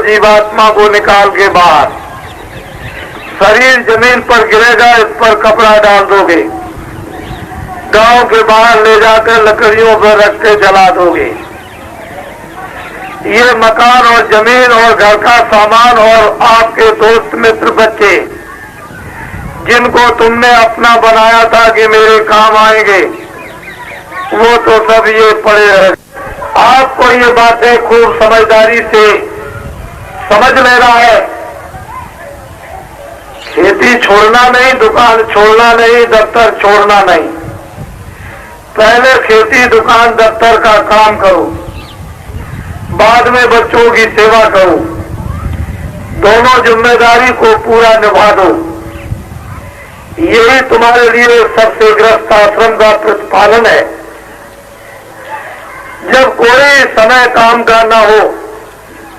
जीवात्मा को निकाल के बाहर, शरीर जमीन पर गिरेगा, इस पर कपड़ा डाल दोगे, गांव के बाहर ले जाकर लकड़ियों पर रख के जला दोगे। ये मकान और जमीन और घर का सामान और आपके दोस्त मित्र बच्चे जिनको तुमने अपना बनाया था कि मेरे काम आएंगे, वो तो सब ये पड़े रहे। आपको ये बातें खूब समझदारी से समझ लेना है। खेती छोड़ना नहीं, दुकान छोड़ना नहीं, दफ्तर छोड़ना नहीं। पहले खेती, दुकान, दफ्तर का काम करो, बाद में बच्चों की सेवा करो। दोनों जिम्मेदारी को पूरा निभा दो। यही तुम्हारे लिए सबसे ग्रस्त आश्रम का प्रतिपालन है। जब कोई समय काम का ना हो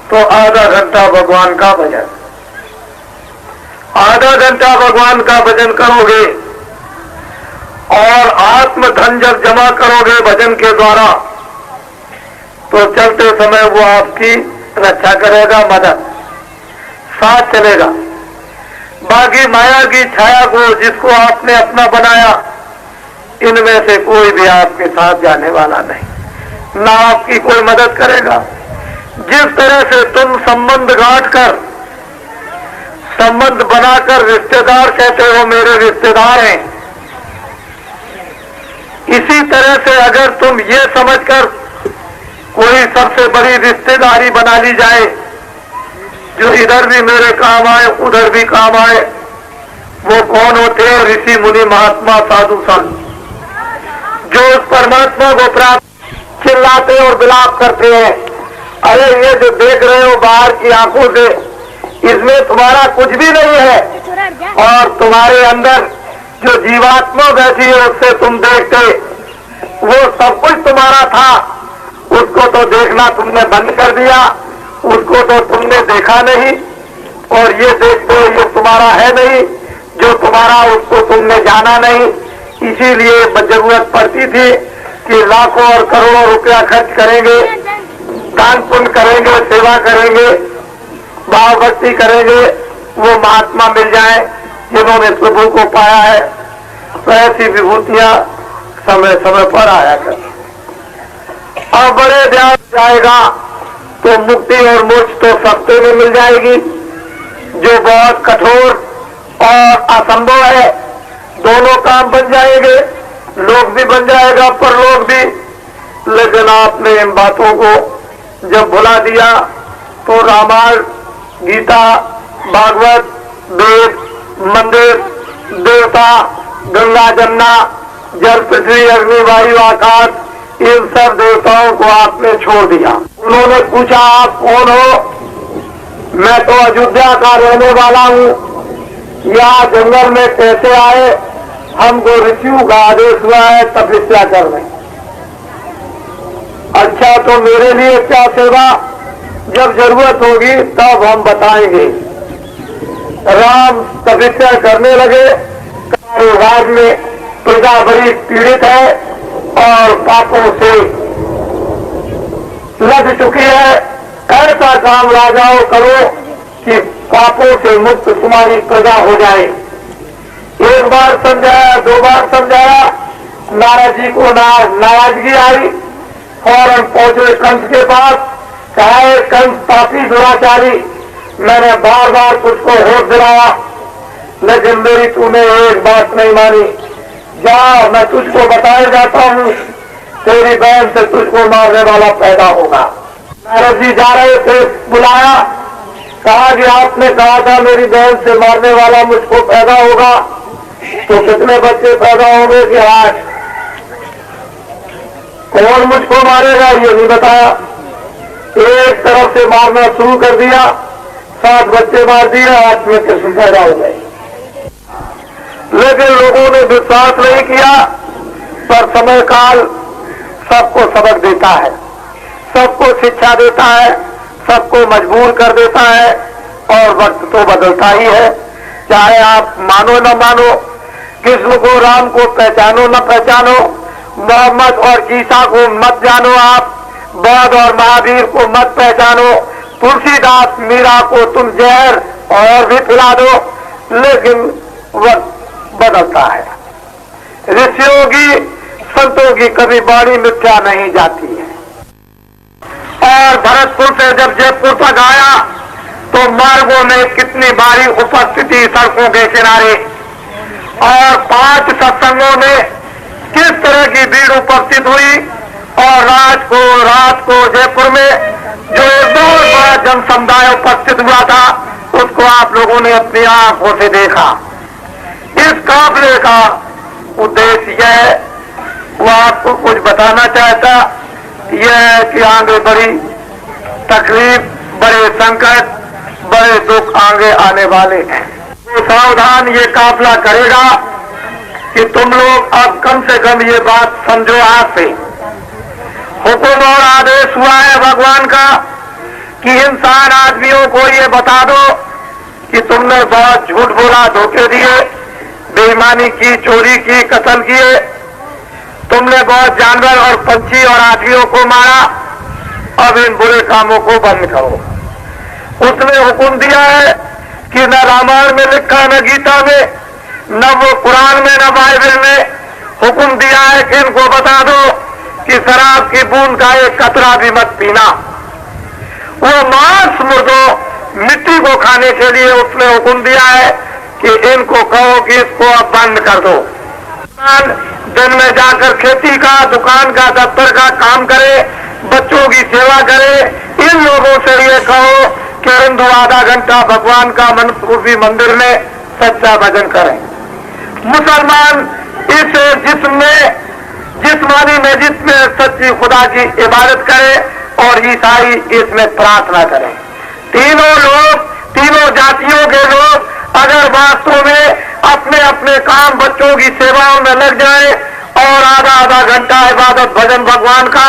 तो आधा घंटा भगवान का भजन, आधा घंटा भगवान का भजन करोगे और आत्म धन जब जमा करोगे भजन के द्वारा, तो चलते समय वो आपकी रक्षा करेगा, मदद साथ चलेगा। बाकी माया की छाया को जिसको आपने अपना बनाया, इनमें से कोई भी आपके साथ जाने वाला नहीं, ना आपकी कोई मदद करेगा। जिस तरह से तुम संबंध गांठ कर, संबंध बनाकर रिश्तेदार कहते हो मेरे रिश्तेदार हैं, इसी तरह से अगर तुम ये समझकर कोई सबसे बड़ी रिश्तेदारी बना ली जाए, जो इधर भी मेरे काम आए उधर भी काम आए, वो कौन होते हैं? ऋषि मुनि महात्मा साधु संत, जो उस परमात्मा को प्राप्त चिल्लाते और विलाप करते हैं, अरे ये जो देख रहे हो बाहर की आंखों से, इसमें तुम्हारा कुछ भी नहीं है, और तुम्हारे अंदर जो जीवात्मा बैठी है उससे तुम देखते, वो सब कुछ तुम्हारा था, उसको तो देखना तुमने बंद कर दिया, उसको तो तुमने देखा नहीं, और ये देखते हो ये तुम्हारा है नहीं, जो तुम्हारा उसको तुमने जाना नहीं। इसीलिए जरूरत पड़ती थी कि लाखों और करोड़ों रुपया खर्च करेंगे, दान पुण्य करेंगे, सेवा करेंगे, भाव भक्ति करेंगे, वो महात्मा मिल जाए जिन्होंने प्रभु को पाया है। तो ऐसी विभूतियां समय समय पर आया कर। और बड़े ध्यान जाएगा तो मुक्ति और मोक्ष तो सस्ते में मिल जाएगी, जो बहुत कठोर और असंभव है। दोनों काम बन जाएंगे, लोक भी बन जाएगा परलोक भी। लेकिन आपने इन बातों को जब भुला दिया तो रामायण, गीता, भागवत, वेद, मंदिर, देवता, गंगा, जमुना, जल, पृथ्वी, अग्नि, वायु, आकाश, इन सब देवताओं को आपने छोड़ दिया। उन्होंने पूछा आप कौन हो? मैं तो अयोध्या का रहने वाला हूँ, यहाँ जंगल में कैसे आए? हमको ऋषियों का आदेश हुआ है तपस्या करने। अच्छा तो मेरे लिए क्या सेवा? जब जरूरत होगी तब हम बताएंगे। राम तपस्या करने लगे। कारोबार में प्रजा बड़ी पीड़ित है और पापों से लग चुकी है। ऐसा काम राजाओं करो कि पापों से मुक्त तुम्हारी प्रजा हो जाए। एक बार समझाया, दो बार समझाया, नारद जी को नाराजगी आई। फौरन पहुंचे कंस के पास, कहा कंस पापी दुराचारी, मैंने बार बार तुझको होश दिलाया लेकिन मेरी तूने एक बात नहीं मानी। जा, मैं तुझको बताए जाता हूँ, तेरी बहन से तुझको मारने वाला पैदा होगा। नारद जी जा रहे थे, बुलाया, कहा कि आपने कहा था मेरी बहन से मारने वाला मुझको पैदा होगा, तो कितने बच्चे पैदा होंगे? कि 8। कौन मुझको मारेगा ये नहीं बताया। एक तरफ से मारना शुरू कर दिया, 7 बच्चे मार दिए, 8वें कृष्ण पैदा हो गए। लेकिन लोगों ने विश्वास नहीं किया। पर समय काल सबको सबक देता है, सबको शिक्षा देता है, सबको मजबूर कर देता है, और वक्त तो बदलता ही है। चाहे आप मानो न मानो, कृष्ण को, राम को पहचानो न पहचानो, मोहम्मद और ईसा को मत जानो, आप बौद्ध और महावीर को मत पहचानो, तुलसीदास मीरा को तुम जहर और भी पिला दो, लेकिन वक्त बदलता है। ऋषियों की, संतों की कभी बाणी मिथ्या नहीं जाती है। और भरतपुर से जब जयपुर तक आया तो मार्गों में कितनी भारी उपस्थिति सड़कों के किनारे, और 5 सत्संगों में किस तरह की भीड़ उपस्थित हुई। और रात को जयपुर में जो एक बहुत बड़ा जन समुदाय उपस्थित हुआ था, उसको आप लोगों ने अपनी आंखों से देखा। इस काफिले का उद्देश्य यह, वो आपको कुछ बताना चाहता, यह है कि आगे बड़ी तकलीफ, बड़े संकट, बड़े दुख आगे आने वाले हैं। तो सावधान ये काफिला करेगा कि तुम लोग अब कम से कम ये बात समझो। आज से हुक्म और आदेश हुआ है भगवान का कि इंसान आदमियों को ये बता दो कि तुमने बहुत झूठ बोला, धोखे दिए, बेईमानी की, चोरी की, कत्ल किए, तुमने बहुत जानवर और पंछी और आदमियों को मारा, अब इन बुरे कामों को बंद करो। उसने हुक्म दिया है कि न रामायण में लिखा, न गीता में, न वो कुरान में, न बाइबल में हुक्म दिया है कि इनको बता दो कि शराब की बूंद का एक कतरा भी मत पीना। वो मांस मुर्दों मिट्टी को खाने के लिए उसने हुक्म दिया है कि इनको कहो कि इसको अब बंद कर दो। दिन में जाकर खेती का, दुकान का, दफ्तर का काम करे, बच्चों की सेवा करे। इन लोगों से ये कहो कि हिंदू आधा घंटा भगवान का रूपी मंदिर में सच्चा भजन करें। मुसलमान इस जिस्मानी में जिसमें सच्ची खुदा की इबादत करे, और ईसाई इसमें प्रार्थना करें। तीनों जातियों के लोग अगर वास्तव में अपने अपने काम, बच्चों की सेवाओं में लग जाए और आधा घंटा इबादत भजन भगवान का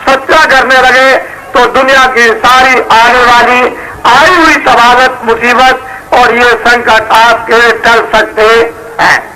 सच्चा करने लगे, तो दुनिया की सारी आने वाली आई हुई तबादत, मुसीबत और ये संकट आपके टल सकते हैं।